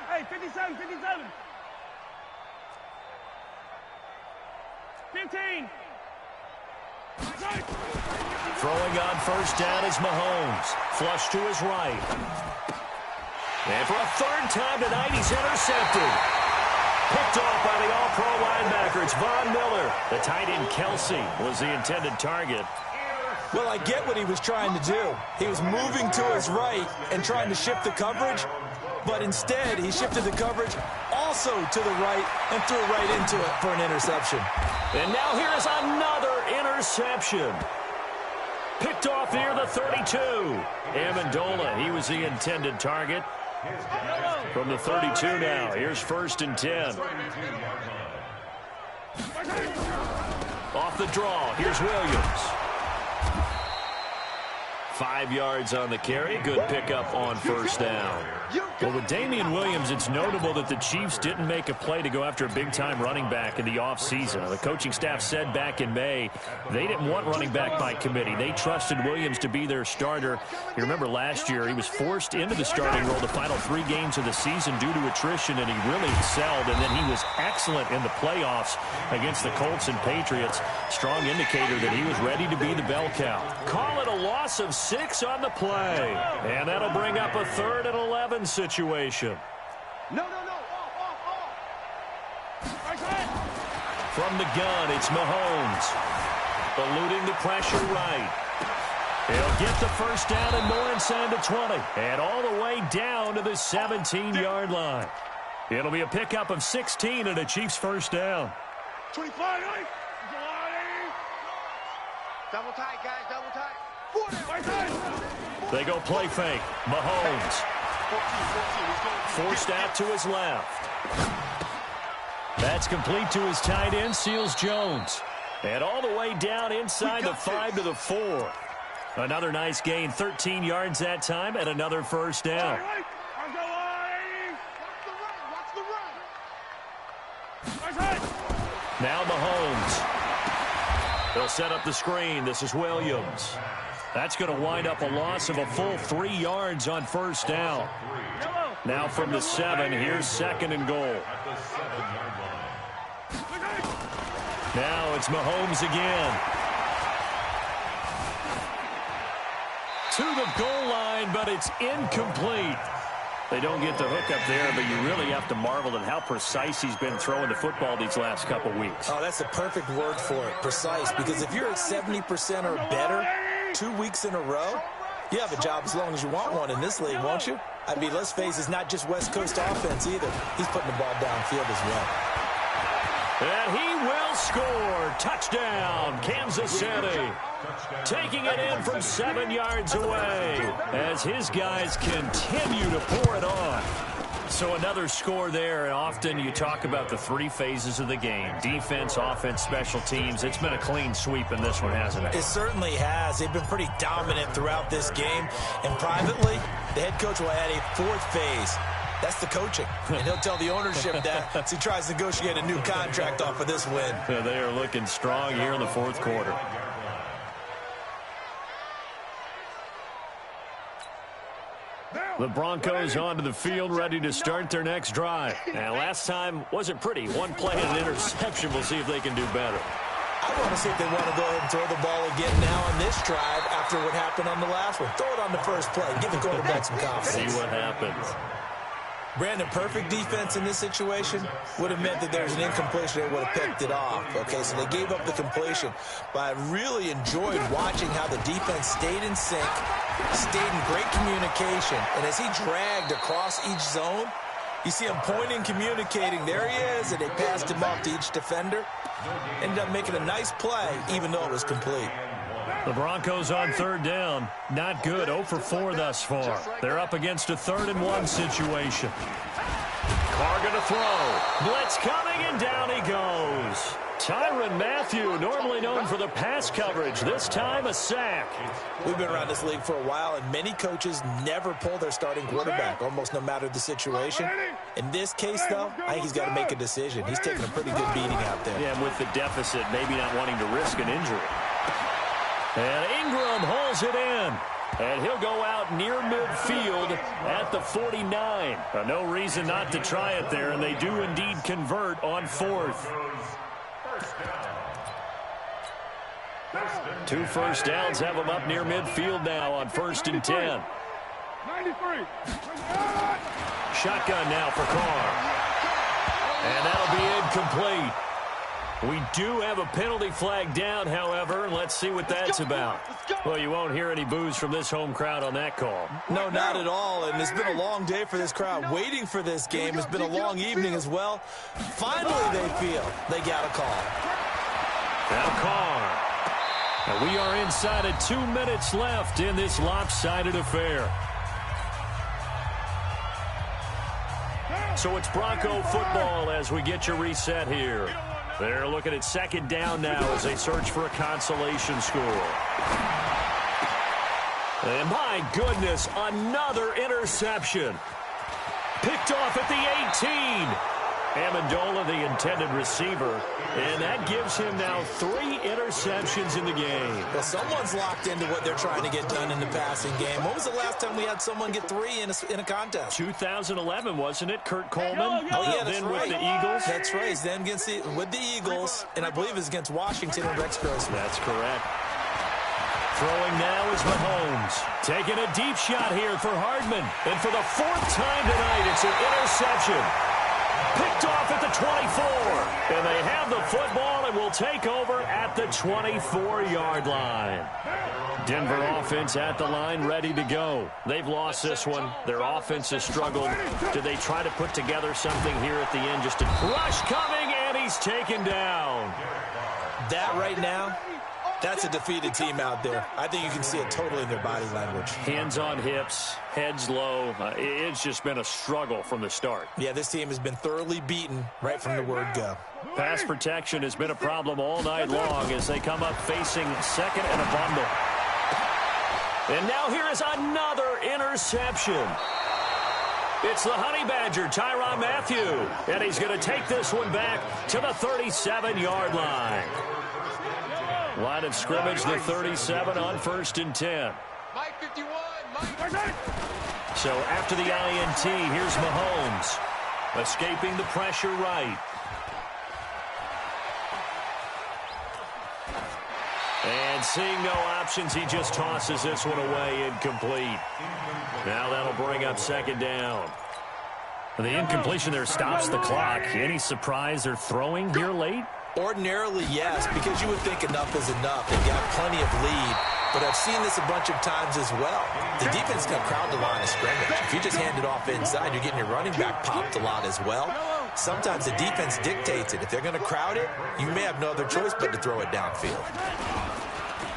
Speaker 4: Hey, 57. 15.
Speaker 1: Throwing on 1st down is Mahomes. Flush to his right. And for a 3rd time tonight, he's intercepted. Picked off by the all-pro linebacker. It's Von Miller. The tight end Kelsey was the intended target.
Speaker 3: Well, I get what he was trying to do. He was moving to his right and trying to shift the coverage, but instead he shifted the coverage also to the right and threw right into it for an interception.
Speaker 1: And now here is another interception. Picked off near the 32. Amendola, he was the intended target. From the 32 now, here's 1st and 10. Off the draw, here's Williams. 5 yards on the carry. Good pickup on 1st down. Well, with Damian Williams, it's notable that the Chiefs didn't make a play to go after a big-time running back in the offseason. The coaching staff said back in May they didn't want running back by committee. They trusted Williams to be their starter. You remember last year he was forced into the starting role the final 3 games of the season due to attrition, and he really excelled. And then he was excellent in the playoffs against the Colts and Patriots. Strong indicator that he was ready to be the bell cow. Call it a loss of 6 on the play. And that'll bring up a 3rd and 11 situation.
Speaker 4: No. Off.
Speaker 1: From the gun, it's Mahomes. Eluding the pressure right. He'll get the 1st down and more inside the 20. And all the way down to the 17-yard line. It'll be a pickup of 16 and a Chiefs 1st down.
Speaker 4: 25. Double tight, guys. Double tight. 40.
Speaker 1: They go play fake. Mahomes. Forced out to his left. That's complete to his tight end, Seals Jones. And all the way down inside the 5 to the 4. Another nice gain, 13 yards that time, and another 1st down. Now Mahomes. They'll set up the screen. This is Williams. That's going to wind up a loss of a full 3 yards on 1st down. Now from the 7, here's 2nd and goal. Now it's Mahomes again. To the goal line, but it's incomplete. They don't get the hook up there, but you really have to marvel at how precise he's been throwing the football these last couple weeks.
Speaker 3: Oh, that's the perfect word for it, precise, because if you're at 70% or better 2 weeks in a row, you have a job as long as you want one in this league, won't you? I mean, let's face it, it's not just West Coast offense either. He's putting the ball downfield as well.
Speaker 1: And he will score. Touchdown, Kansas City. Taking it in from 7 yards away as his guys continue to pour it on. So another score there, and often you talk about the 3 phases of the game. Defense, offense, special teams. It's been a clean sweep in this one, hasn't it?
Speaker 3: It certainly has. They've been pretty dominant throughout this game. And privately, the head coach will add a 4th phase. That's the coaching. And he'll tell the ownership that as he tries to negotiate a new contract off of this win.
Speaker 1: Yeah, they are looking strong here in the 4th quarter. The Broncos onto the field, ready to start their next drive. And last time wasn't pretty. 1 play and an interception. We'll see if they can do better.
Speaker 3: I want to see if they want to go ahead and throw the ball again now on this drive after what happened on the last one. Throw it on the first play. Give the quarterback some confidence.
Speaker 1: See what happens.
Speaker 3: Brandon, perfect defense in this situation would have meant that there was an incompletion. They would have picked it off. Okay, so they gave up the completion. But I really enjoyed watching how the defense stayed in sync, stayed in great communication. And as he dragged across each zone, you see him pointing, communicating. There he is, and they passed him off to each defender. Ended up making a nice play, even though it was complete.
Speaker 1: The Broncos on 3rd down. Not good. 0 for 4 thus far. They're up against a 3rd and 1 situation. Carr going to throw. Blitz coming, and down he goes. Tyrann Mathieu, normally known for the pass coverage. This time a sack.
Speaker 3: We've been around this league for a while, and many coaches never pull their starting quarterback, almost no matter the situation. In this case, though, I think he's got to make a decision. He's taking a pretty good beating out there.
Speaker 1: Yeah, and with the deficit, maybe not wanting to risk an injury. And Ingram holds it in. And he'll go out near midfield at the 49. No reason not to try it there, and they do indeed convert on 4th. 2 first downs have them up near midfield now on 1st and 10.
Speaker 4: 93.
Speaker 1: Shotgun now for Carr. And that'll be incomplete. We do have a penalty flag down, however, and let's see what that's about. Well, you won't hear any boos from this home crowd on that call.
Speaker 3: No, not at all, and it's been a long day for this crowd. Waiting for this game has been a long evening as well. Finally, they feel they got a call.
Speaker 1: Now Carr. And we are inside of 2 minutes left in this lopsided affair. So it's Bronco football as we get your reset here. They're looking at second down now as they search for a consolation score. And my goodness, another interception. Picked off at the 18. Amendola, the intended receiver, and that gives him now 3 interceptions in the game.
Speaker 3: Well, someone's locked into what they're trying to get done in the passing game. When was the last time we had someone get 3 in a contest?
Speaker 1: 2011, wasn't it? Kurt Coleman.
Speaker 3: Oh, yeah, that's
Speaker 1: then
Speaker 3: right.
Speaker 1: with the Eagles.
Speaker 3: That's right. He's then with the Eagles, and I believe it's against Washington and Rex Grossman.
Speaker 1: That's correct. Throwing now is Mahomes. Taking a deep shot here for Hardman. And for the 4th time tonight, it's an interception. Picked off at the 24. And they have the football and will take over at the 24-yard line. Denver offense at the line, ready to go. They've lost this one. Their offense has struggled. Do they try to put together something here at the end? Just a rush coming, and he's taken down.
Speaker 3: That right now, that's a defeated team out there. I think you can see it totally in their body language.
Speaker 1: Hands on hips, heads low. It's just been a struggle from the start.
Speaker 3: Yeah, this team has been thoroughly beaten right from the word go.
Speaker 1: Pass protection has been a problem all night long as they come up facing second and a bundle. And now here is another interception. It's the Honey Badger, Tyrann Mathieu. And he's going to take this one back to the 37-yard line. Line of scrimmage, the 37 on 1st and 10.
Speaker 4: Mike 51, Mike.
Speaker 1: So after the INT, here's Mahomes. Escaping the pressure right. And seeing no options, he just tosses this one away, incomplete. Now that'll bring up second down. The incompletion there stops the clock. Any surprise they're throwing here late?
Speaker 3: Ordinarily, yes, because you would think enough is enough. They've got plenty of lead, but I've seen this a bunch of times as well. The defense is going to crowd the line of scrimmage. If you just hand it off inside, you're getting your running back popped a lot as well. Sometimes the defense dictates it. If they're going to crowd it, you may have no other choice but to throw it downfield.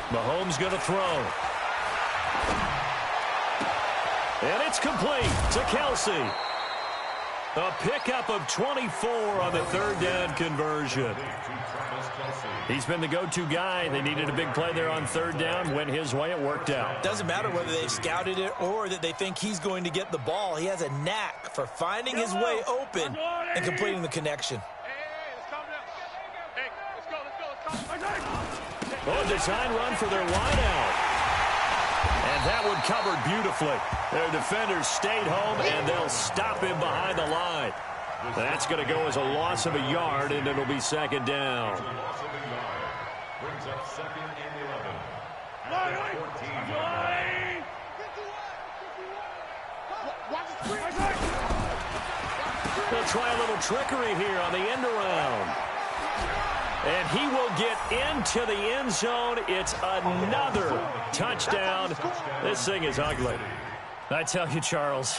Speaker 1: Mahomes going to throw. And it's complete to Kelsey. A pickup of 24 on the 3rd down conversion. He's been the go-to guy. They needed a big play there on 3rd down. Went his way. It worked out.
Speaker 3: Doesn't matter whether they've scouted it or that they think he's going to get the ball. He has a knack for finding his way open and completing the connection.
Speaker 4: Hey, let's go.
Speaker 1: Oh, design run for their wideout. And that one covered beautifully. Their defenders stayed home, and they'll stop him behind the line. That's going to go as a loss of a yard, and it'll be second down.
Speaker 2: Brings up 2nd and 11.
Speaker 1: They'll try a little trickery here on the end around. And he will get into the end zone. It's another touchdown. This thing is ugly. I tell you, Charles,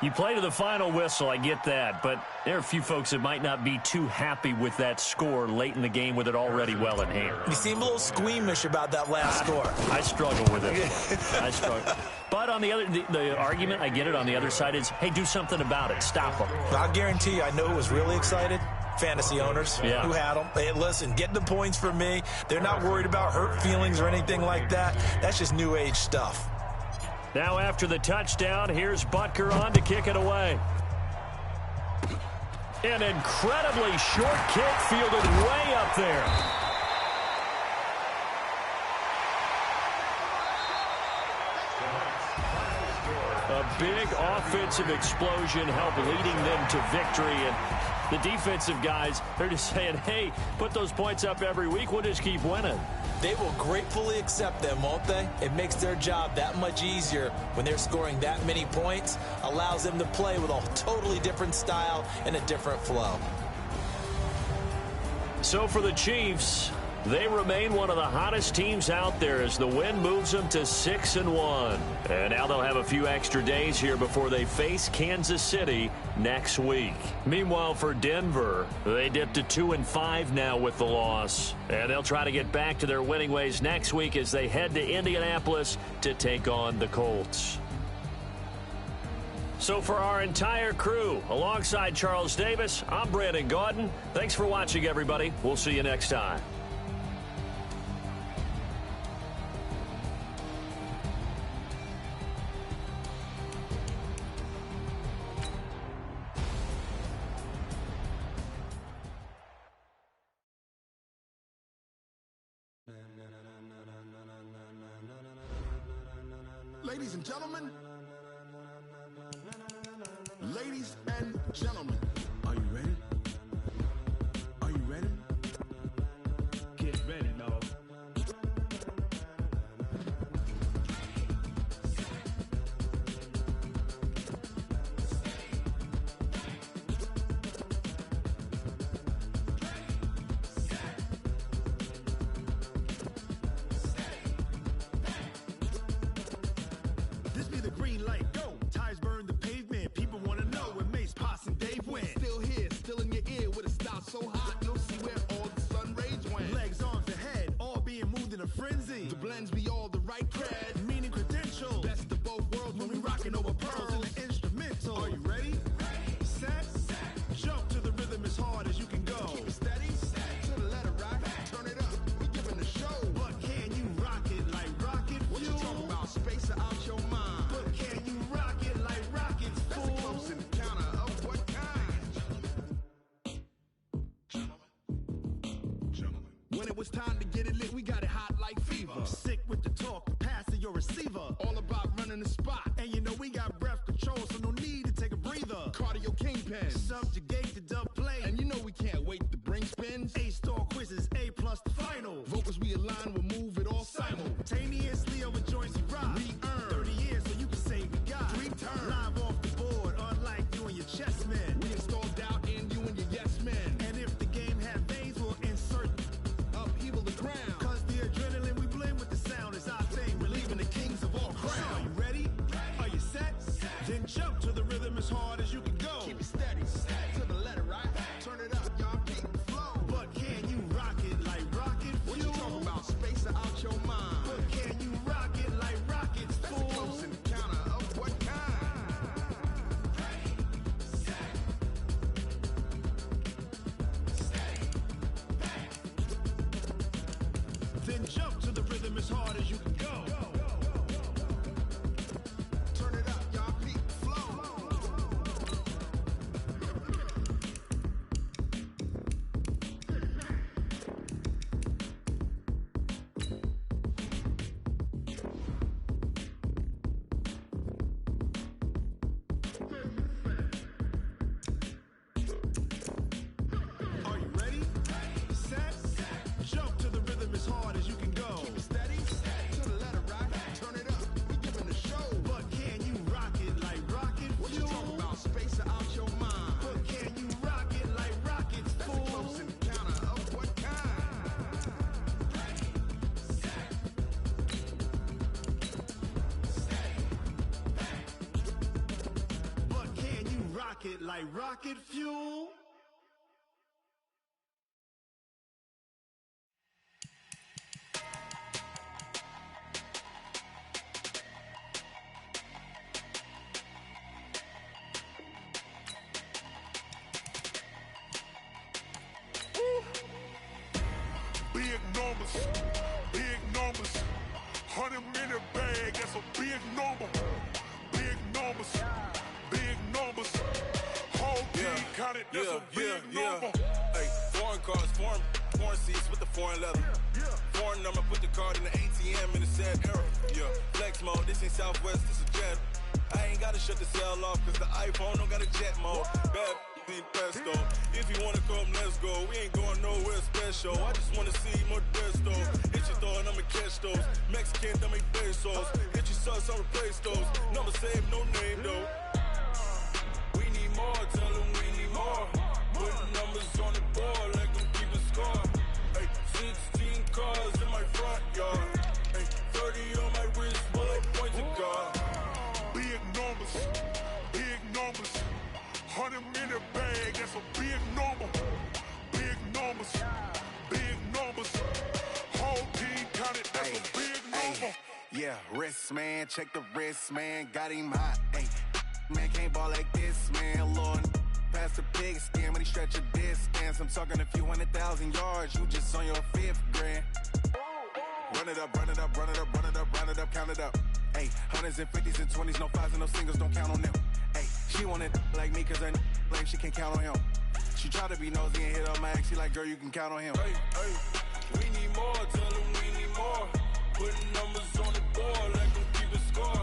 Speaker 1: you play to the final whistle, I get that. But there are a few folks that might not be too happy with that score late in the game with it already well in hand.
Speaker 3: You seem a little squeamish about that last score.
Speaker 1: I struggle with it. I struggle. But on the argument, I get it, on the other side is, hey, do something about it. Stop them.
Speaker 3: I'll guarantee you, I know who was really excited. Fantasy owners who had them. Hey, listen, get the points for me. They're not worried about hurt feelings or anything like that. That's just new age stuff.
Speaker 1: Now after the touchdown, here's Butker on to kick it away. An incredibly short kick fielded way up there. A big offensive explosion helped leading them to victory. And the defensive guys, they're just saying, hey, put those points up every week. We'll just keep winning.
Speaker 3: They will gratefully accept them, won't they? It makes their job that much easier when they're scoring that many points. Allows them to play with a totally different style and a different flow.
Speaker 1: So for the Chiefs, they remain one of the hottest teams out there as the win moves them to 6-1. And now they'll have a few extra days here before they face Kansas City next week. Meanwhile, for Denver, they dipped to 2-5 now with the loss. And they'll try to get back to their winning ways next week as they head to Indianapolis to take on the Colts. So for our entire crew, alongside Charles Davis, I'm Brandon Gaudin. Thanks for watching, everybody. We'll see you next time.
Speaker 5: Ladies and gentlemen, are you ready? Are you ready? Get ready, dog. This be the green light, go. Tires burn the pavement. People want to know when Mace, Poss, and Dave went. Still here, still in your ear with a style so hot, you'll see where all the sun rays went. Legs, arms, and head, all being moved in a frenzy. The blends be all the right cred, meaning credentials. Best of both worlds when we rocking over pearls in the instrumental. Are you ready? Set, jump to the rhythm as hard as you can go. Keep it steady, to the letter right, turn it up, we giving the show. But can you rock it like rocket fuel? What you talking about, space out your mind? But can you rock it like rockets, fool? That's a close encounter of what kind? Gentlemen. When it was time to get it lit, we got it hot like fever. Sick with the talk, passing your receiver. All about running the spot. And you know we got breath control, so no need to take a breather. Cardio kingpin, subjugate the dub play. And you know we can't wait to bring spins. A-star quizzes, A+ the final. Vocals we align, we'll move it all simultaneously over joints we rock. We earn 30 years, so you can say we got 3 turns. Live off the board, unlike you and your chess men. We install doubt in you and your yes men. And if the game had veins, we'll insert upheaval the ground. Cause the adrenaline we blend with the sound is our thing. Relieving the kings of all crowns. So are you ready? Are you set? Then jump to the rhythm as hard as you can go. Keep it steady, to the letter right. Turn it up, y'all beat the flow. But can you rock it like rocket fuel? What you talking about, space out your mind? But can you rock it like rockets, fool? That's a close encounter of what kind? Then jump to the rhythm as hard as you can go. Turn it up, y'all beat the flow. Are you ready? Set, jump to the rhythm as hard as you can go. Keep it steady, to the letter right. Turn it up, we giving the show. But can you rock it like rocket fuel? What you talking about, space out your mind? But can you rock it like rockets, fool? That's a close encounter of what kind? But can you rock it like rocket fuel?
Speaker 6: Big numbers, big numbers. 100 minute bag, that's a big number. Big numbers, big numbers. Whole team counted, that's a big number.
Speaker 7: Hey, foreign cars, foreign seats with the foreign leather. Foreign number, put the card in the ATM in the sad era. Yeah, flex mode, this ain't Southwest, this is Jet. I ain't gotta shut the cell off, cause the iPhone don't got a jet mode. Bad need pesto. If you wanna come, let's go. We ain't going nowhere special. I just wanna see more Modesto. Hit your thought, I'ma catch those. Mexican, dummy pesos. Hit your sauce, I'll replace those. Number save, no name though. We need more, tell them we need more. Put numbers on the board, let them keep the score.
Speaker 8: check the wrist, man, got him hot. Hey, man, can't ball like this, man, Lord. Past the pig skin when he stretch a distance. I'm talking a few 100,000 yards, you just on your 5th grand. Run it up, run it up, run it up, run it up, run it up, count it up. Hey, hundreds and 50s and 20s, no 5s and no singles, don't count on them. Hey, she want it like me, cause her like she can't count on him. She try to be nosy and hit her max, she like, girl, you can count on him.
Speaker 7: Hey, hey, we need more, tell them we need more. Putting numbers on the board, like them keep a score.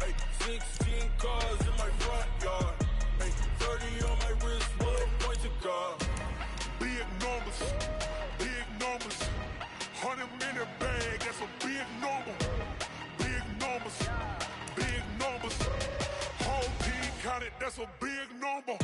Speaker 7: Hey, 16 cars in my front yard. Hey, 30 on my wrist, what point to guard.
Speaker 6: Big numbers, big numbers. 100 in the bag, that's a big number. Big numbers, big numbers. Whole team counted, that's a big number.